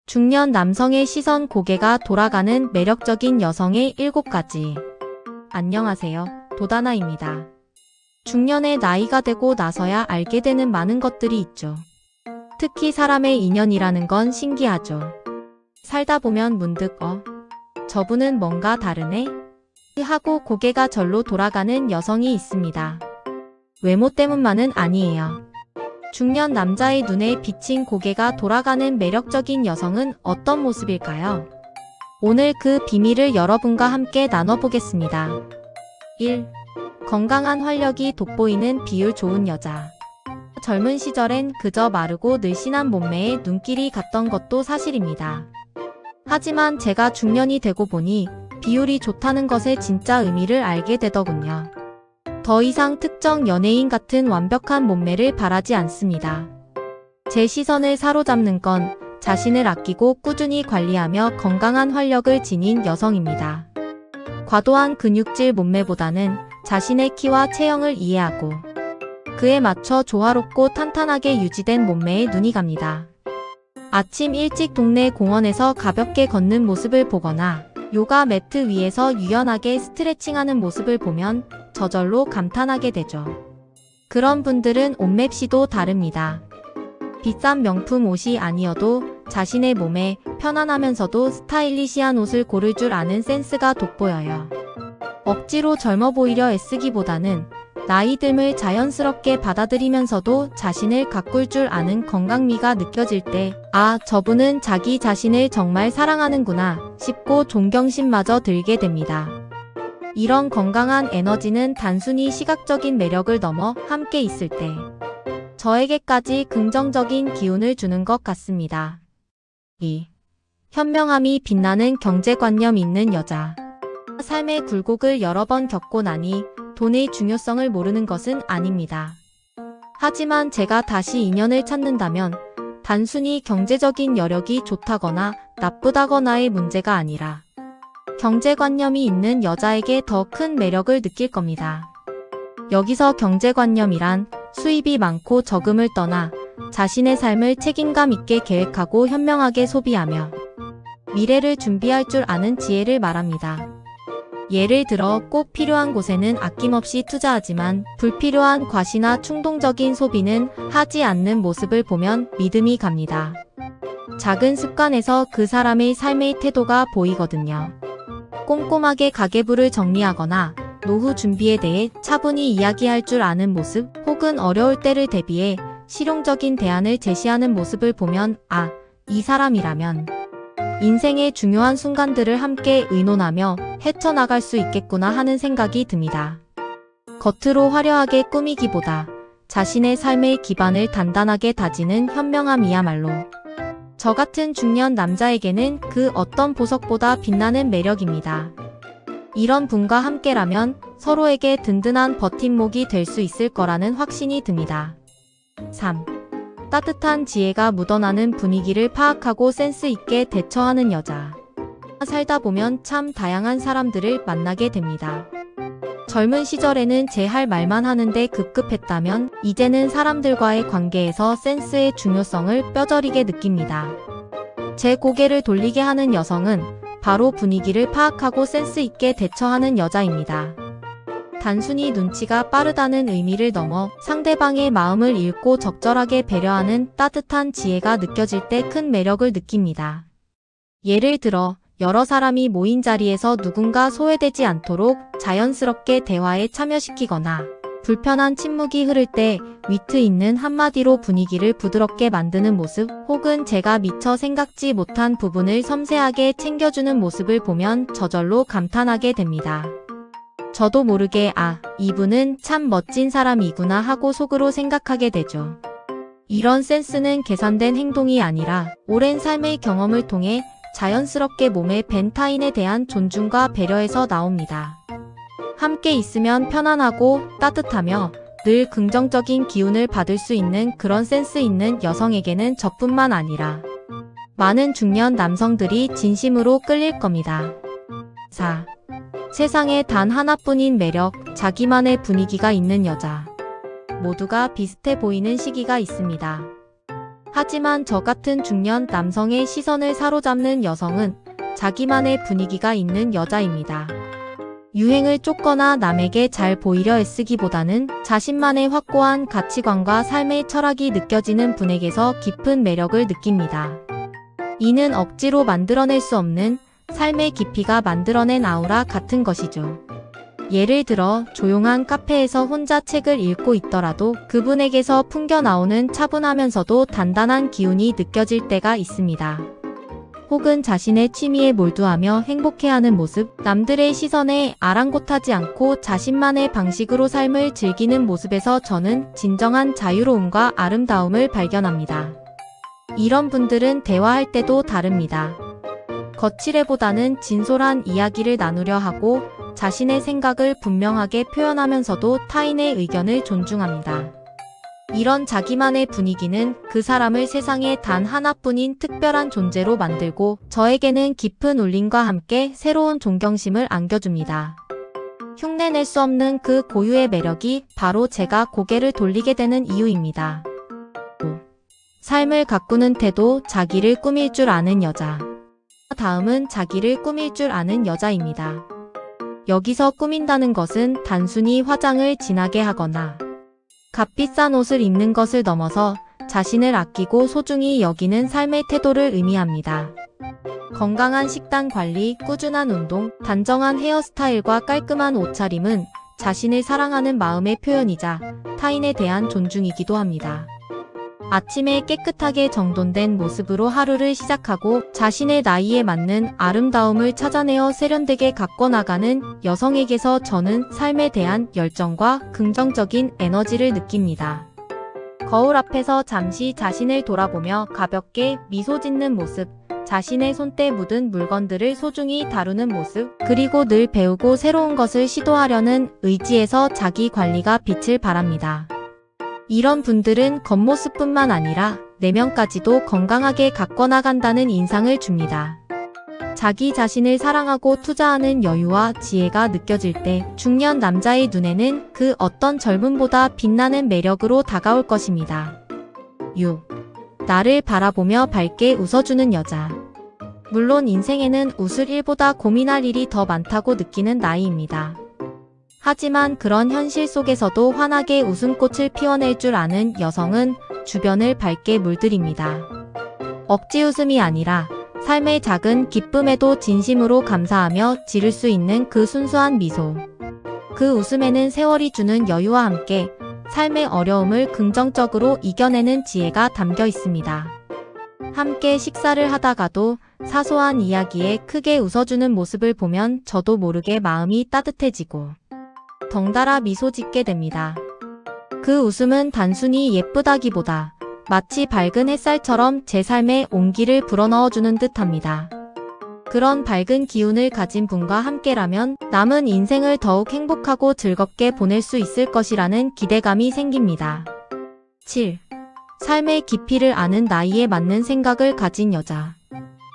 중년 남성의 시선 고개가 돌아가는 매력적인 여성의 7가지. 안녕하세요. 도다나입니다. 중년의 나이가 되고 나서야 알게 되는 많은 것들이 있죠. 특히 사람의 인연이라는 건 신기하죠. 살다 보면 문득 저분은 뭔가 다르네? 하고 고개가 절로 돌아가는 여성이 있습니다. 외모 때문만은 아니에요. 중년 남자의 눈에 비친 고개가 돌아가는 매력적인 여성은 어떤 모습일까요? 오늘 그 비밀을 여러분과 함께 나눠보겠습니다. 1. 건강한 활력이 돋보이는 비율 좋은 여자. 젊은 시절엔 그저 마르고 늘씬한 몸매에 눈길이 갔던 것도 사실입니다. 하지만 제가 중년이 되고 보니 비율이 좋다는 것의 진짜 의미를 알게 되더군요. 더 이상 특정 연예인 같은 완벽한 몸매를 바라지 않습니다. 제 시선을 사로잡는 건 자신을 아끼고 꾸준히 관리하며 건강한 활력을 지닌 여성입니다. 과도한 근육질 몸매보다는 자신의 키와 체형을 이해하고 그에 맞춰 조화롭고 탄탄하게 유지된 몸매에 눈이 갑니다. 아침 일찍 동네 공원에서 가볍게 걷는 모습을 보거나 요가 매트 위에서 유연하게 스트레칭하는 모습을 보면 저절로 감탄하게 되죠. 그런 분들은 옷맵시도 다릅니다. 비싼 명품 옷이 아니어도 자신의 몸에 편안하면서도 스타일리시한 옷을 고를 줄 아는 센스가 돋보여요. 억지로 젊어 보이려 애쓰기보다는 나이 듦을 자연스럽게 받아들이면서도 자신을 가꿀 줄 아는 건강미가 느껴질 때 저분은 자기 자신을 정말 사랑하는구나 싶고 존경심마저 들게 됩니다. 이런 건강한 에너지는 단순히 시각적인 매력을 넘어 함께 있을 때 저에게까지 긍정적인 기운을 주는 것 같습니다. 2. 현명함이 빛나는 경제관념 있는 여자. 삶의 굴곡을 여러 번 겪고 나니 돈의 중요성을 모르는 것은 아닙니다. 하지만 제가 다시 인연을 찾는다면 단순히 경제적인 여력이 좋다거나 나쁘다거나의 문제가 아니라 경제관념이 있는 여자에게 더 큰 매력을 느낄 겁니다. 여기서 경제관념이란 수입이 많고 적음을 떠나 자신의 삶을 책임감 있게 계획하고 현명하게 소비하며 미래를 준비할 줄 아는 지혜를 말합니다. 예를 들어 꼭 필요한 곳에는 아낌없이 투자하지만 불필요한 과시나 충동적인 소비는 하지 않는 모습을 보면 믿음이 갑니다. 작은 습관에서 그 사람의 삶의 태도가 보이거든요. 꼼꼼하게 가계부를 정리하거나 노후 준비에 대해 차분히 이야기할 줄 아는 모습, 혹은 어려울 때를 대비해 실용적인 대안을 제시하는 모습을 보면 이 사람이라면 인생의 중요한 순간들을 함께 의논하며 헤쳐나갈 수 있겠구나 하는 생각이 듭니다. 겉으로 화려하게 꾸미기보다 자신의 삶의 기반을 단단하게 다지는 현명함이야말로 저 같은 중년 남자에게는 그 어떤 보석보다 빛나는 매력입니다. 이런 분과 함께라면 서로에게 든든한 버팀목이 될 수 있을 거라는 확신이 듭니다. 3. 따뜻한 지혜가 묻어나는 분위기를 파악하고 센스 있게 대처하는 여자. 살다 보면 참 다양한 사람들을 만나게 됩니다. 젊은 시절에는 제 할 말만 하는데 급급했다면 이제는 사람들과의 관계에서 센스의 중요성을 뼈저리게 느낍니다. 제 고개를 돌리게 하는 여성은 바로 분위기를 파악하고 센스 있게 대처하는 여자입니다. 단순히 눈치가 빠르다는 의미를 넘어 상대방의 마음을 읽고 적절하게 배려하는 따뜻한 지혜가 느껴질 때 큰 매력을 느낍니다. 예를 들어 여러 사람이 모인 자리에서 누군가 소외되지 않도록 자연스럽게 대화에 참여시키거나 불편한 침묵이 흐를 때 위트 있는 한마디로 분위기를 부드럽게 만드는 모습, 혹은 제가 미처 생각지 못한 부분을 섬세하게 챙겨주는 모습을 보면 저절로 감탄하게 됩니다. 저도 모르게 이분은 참 멋진 사람이구나 하고 속으로 생각하게 되죠. 이런 센스는 계산된 행동이 아니라 오랜 삶의 경험을 통해 자연스럽게 몸에 밴 타인에 대한 존중과 배려에서 나옵니다. 함께 있으면 편안하고 따뜻하며 늘 긍정적인 기운을 받을 수 있는 그런 센스 있는 여성에게는 저뿐만 아니라 많은 중년 남성들이 진심으로 끌릴 겁니다. 4. 세상에 단 하나뿐인 매력, 자기만의 분위기가 있는 여자. 모두가 비슷해 보이는 시기가 있습니다. 하지만 저 같은 중년 남성의 시선을 사로잡는 여성은 자기만의 분위기가 있는 여자입니다. 유행을 쫓거나 남에게 잘 보이려 애쓰기보다는 자신만의 확고한 가치관과 삶의 철학이 느껴지는 분에게서 깊은 매력을 느낍니다. 이는 억지로 만들어낼 수 없는 삶의 깊이가 만들어낸 아우라 같은 것이죠. 예를 들어 조용한 카페에서 혼자 책을 읽고 있더라도 그분에게서 풍겨나오는 차분하면서도 단단한 기운이 느껴질 때가 있습니다. 혹은 자신의 취미에 몰두하며 행복해하는 모습, 남들의 시선에 아랑곳하지 않고 자신만의 방식으로 삶을 즐기는 모습에서 저는 진정한 자유로움과 아름다움을 발견합니다. 이런 분들은 대화할 때도 다릅니다. 거칠애보다는 진솔한 이야기를 나누려 하고 자신의 생각을 분명하게 표현하면서도 타인의 의견을 존중합니다. 이런 자기만의 분위기는 그 사람을 세상에 단 하나뿐인 특별한 존재로 만들고 저에게는 깊은 울림과 함께 새로운 존경심을 안겨줍니다. 흉내낼 수 없는 그 고유의 매력이 바로 제가 고개를 돌리게 되는 이유입니다. 삶을 가꾸는 태도, 자기를 꾸밀 줄 아는 여자. 다음은 자기를 꾸밀 줄 아는 여자입니다. 여기서 꾸민다는 것은 단순히 화장을 진하게 하거나 값비싼 옷을 입는 것을 넘어서 자신을 아끼고 소중히 여기는 삶의 태도를 의미합니다. 건강한 식단 관리, 꾸준한 운동, 단정한 헤어스타일과 깔끔한 옷차림은 자신을 사랑하는 마음의 표현이자 타인에 대한 존중이기도 합니다. 아침에 깨끗하게 정돈된 모습으로 하루를 시작하고 자신의 나이에 맞는 아름다움을 찾아내어 세련되게 가꿔나가는 여성에게서 저는 삶에 대한 열정과 긍정적인 에너지를 느낍니다. 거울 앞에서 잠시 자신을 돌아보며 가볍게 미소 짓는 모습, 자신의 손때 묻은 물건들을 소중히 다루는 모습, 그리고 늘 배우고 새로운 것을 시도하려는 의지에서 자기 관리가 빛을 발합니다. 이런 분들은 겉모습뿐만 아니라 내면까지도 건강하게 가꿔나간다는 인상을 줍니다. 자기 자신을 사랑하고 투자하는 여유와 지혜가 느껴질 때 중년 남자의 눈에는 그 어떤 젊음보다 빛나는 매력으로 다가올 것입니다. 6. 나를 바라보며 밝게 웃어주는 여자. 물론 인생에는 웃을 일보다 고민할 일이 더 많다고 느끼는 나이입니다. 하지만 그런 현실 속에서도 환하게 웃음꽃을 피워낼 줄 아는 여성은 주변을 밝게 물들입니다. 억지 웃음이 아니라 삶의 작은 기쁨에도 진심으로 감사하며 지를 수 있는 그 순수한 미소. 그 웃음에는 세월이 주는 여유와 함께 삶의 어려움을 긍정적으로 이겨내는 지혜가 담겨 있습니다. 함께 식사를 하다가도 사소한 이야기에 크게 웃어주는 모습을 보면 저도 모르게 마음이 따뜻해지고 덩달아 미소 짓게 됩니다. 그 웃음은 단순히 예쁘다기보다 마치 밝은 햇살처럼 제 삶에 온기를 불어넣어주는 듯합니다. 그런 밝은 기운을 가진 분과 함께라면 남은 인생을 더욱 행복하고 즐겁게 보낼 수 있을 것이라는 기대감이 생깁니다. 7. 삶의 깊이를 아는 나이에 맞는 생각을 가진 여자.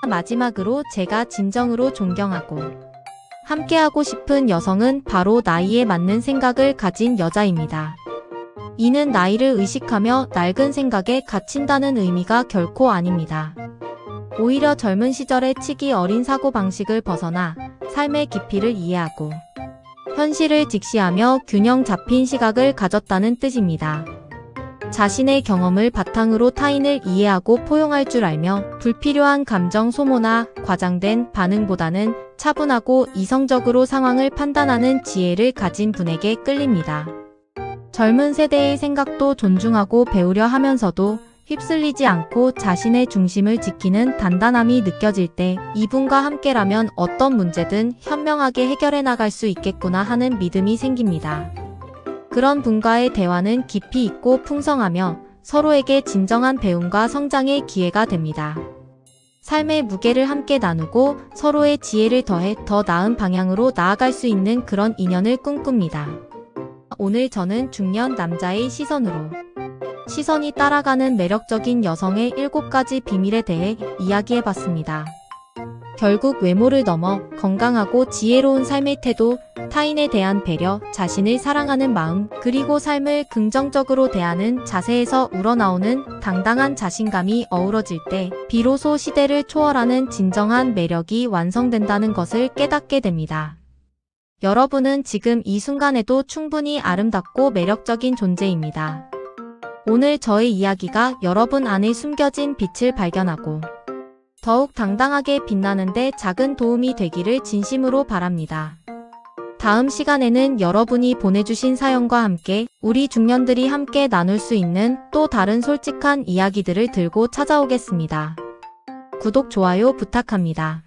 마지막으로 제가 진정으로 존경하고 함께하고 싶은 여성은 바로 나이에 맞는 생각을 가진 여자입니다. 이는 나이를 의식하며 낡은 생각에 갇힌다는 의미가 결코 아닙니다. 오히려 젊은 시절의 치기 어린 사고방식을 벗어나 삶의 깊이를 이해하고 현실을 직시하며 균형 잡힌 시각을 가졌다는 뜻입니다. 자신의 경험을 바탕으로 타인을 이해하고 포용할 줄 알며 불필요한 감정 소모나 과장된 반응보다는 차분하고 이성적으로 상황을 판단하는 지혜를 가진 분에게 끌립니다. 젊은 세대의 생각도 존중하고 배우려 하면서도 휩쓸리지 않고 자신의 중심을 지키는 단단함이 느껴질 때 이분과 함께라면 어떤 문제든 현명하게 해결해 나갈 수 있겠구나 하는 믿음이 생깁니다. 그런 분과의 대화는 깊이 있고 풍성하며 서로에게 진정한 배움과 성장의 기회가 됩니다. 삶의 무게를 함께 나누고 서로의 지혜를 더해 더 나은 방향으로 나아갈 수 있는 그런 인연을 꿈꿉니다. 오늘 저는 중년 남자의 시선이 따라가는 매력적인 여성의 7가지 비밀에 대해 이야기해봤습니다. 결국 외모를 넘어 건강하고 지혜로운 삶의 태도, 타인에 대한 배려, 자신을 사랑하는 마음, 그리고 삶을 긍정적으로 대하는 자세에서 우러나오는 당당한 자신감이 어우러질 때 비로소 시대를 초월하는 진정한 매력이 완성된다는 것을 깨닫게 됩니다. 여러분은 지금 이 순간에도 충분히 아름답고 매력적인 존재입니다. 오늘 저의 이야기가 여러분 안에 숨겨진 빛을 발견하고 더욱 당당하게 빛나는데 작은 도움이 되기를 진심으로 바랍니다. 다음 시간에는 여러분이 보내주신 사연과 함께 우리 중년들이 함께 나눌 수 있는 또 다른 솔직한 이야기들을 들고 찾아오겠습니다. 구독, 좋아요 부탁합니다.